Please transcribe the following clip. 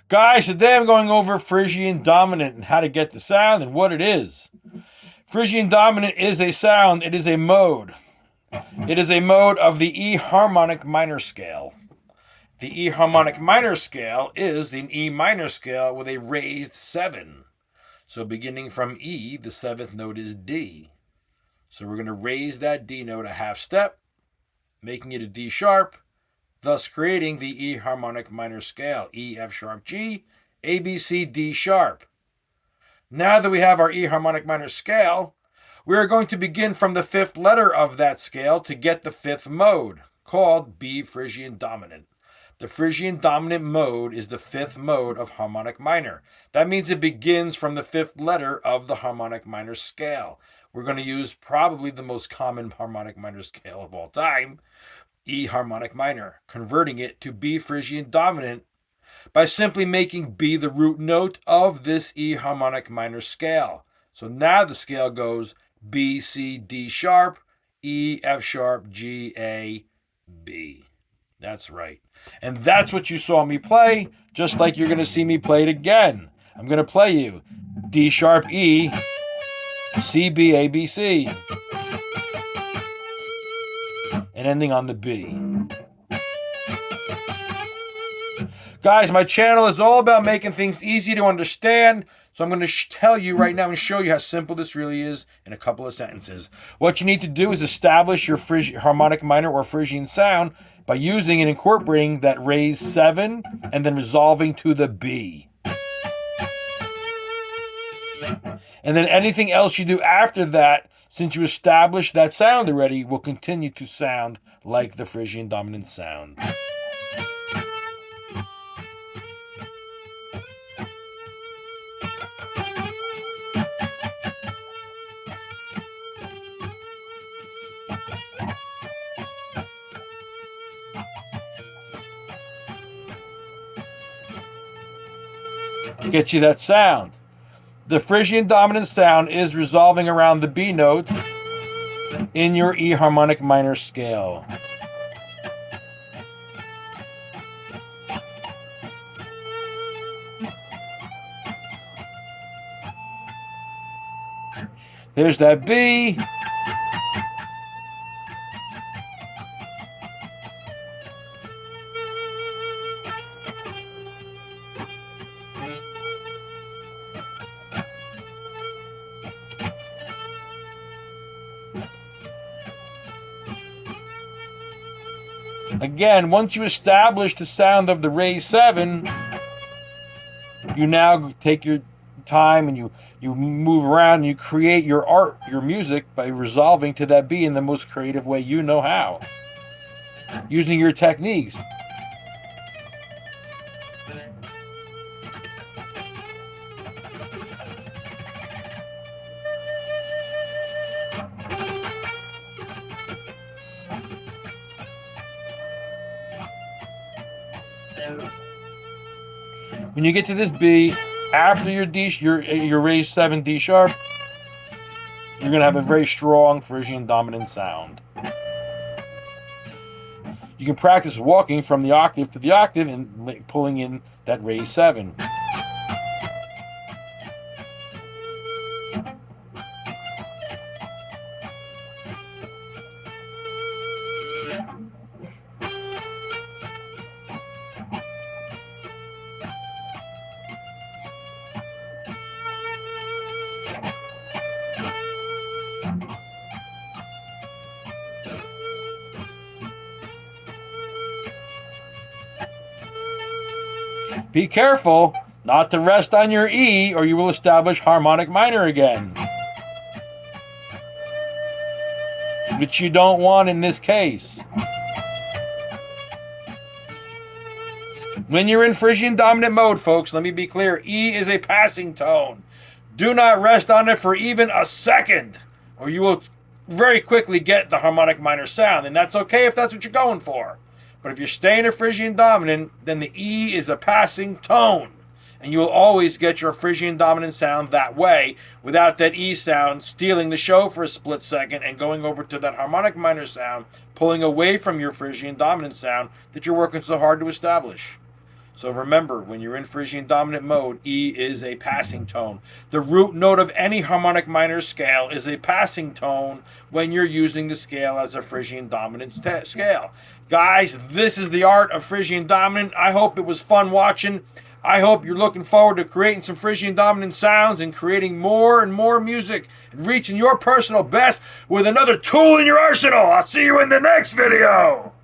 Guys, today I'm going over Phrygian dominant and how to get the sound and what it is. Phrygian dominant is a sound, it is a mode. It is a mode of the E harmonic minor scale. The E harmonic minor scale is an E minor scale with a raised 7. So beginning from E, the 7th note is D. So we're going to raise that D note a half step, making it a D sharp, thus creating the E harmonic minor scale. E, F sharp, G, A, B, C, D sharp. Now that we have our E harmonic minor scale, we are going to begin from the 5th letter of that scale to get the 5th mode, called B Phrygian dominant. The Phrygian dominant mode is the 5th mode of harmonic minor. That means it begins from the 5th letter of the harmonic minor scale. We're going to use probably the most common harmonic minor scale of all time, E harmonic minor, converting it to B Phrygian dominant by simply making B the root note of this E harmonic minor scale. So now the scale goes B, C, D sharp, E, F sharp, G, A, B. That's right. And that's what you saw me play, just like you're going to see me play it again. I'm going to play you D sharp, E, C, B, A, B, C, and ending on the B. Guys, my channel is all about making things easy to understand, so I'm going to tell you right now and show you how simple this really is in a couple of sentences. What you need to do is establish your harmonic minor or Phrygian sound by using and incorporating that raised 7 and then resolving to the B. And then anything else you do after that, since you established that sound already, will continue to sound like the Phrygian dominant sound. Get you that sound. The Phrygian dominant sound is resolving around the B note in your E harmonic minor scale. There's that B. Again, once you establish the sound of the raised 7, you now take your time and you move around and you create your art, your music, by resolving to that B in the most creative way you know how, using your techniques. When you get to this B, after your D, your raised 7 D sharp, you're going to have a very strong Phrygian dominant sound. You can practice walking from the octave to the octave and pulling in that raised 7. Be careful not to rest on your E, or you will establish harmonic minor again, which you don't want in this case. When you're in Phrygian dominant mode, folks, let me be clear, E is a passing tone. Do not rest on it for even a second, or you will very quickly get the harmonic minor sound, and that's okay if that's what you're going for. But if you're staying in Phrygian dominant, then the E is a passing tone, and you will always get your Phrygian dominant sound that way, without that E sound stealing the show for a split second and going over to that harmonic minor sound, pulling away from your Phrygian dominant sound that you're working so hard to establish. So remember, when you're in Phrygian dominant mode, E is a passing tone. The root note of any harmonic minor scale is a passing tone when you're using the scale as a Phrygian dominant scale. Guys, this is the art of Phrygian dominant. I hope it was fun watching. I hope you're looking forward to creating some Phrygian dominant sounds and creating more and more music and reaching your personal best with another tool in your arsenal. I'll see you in the next video.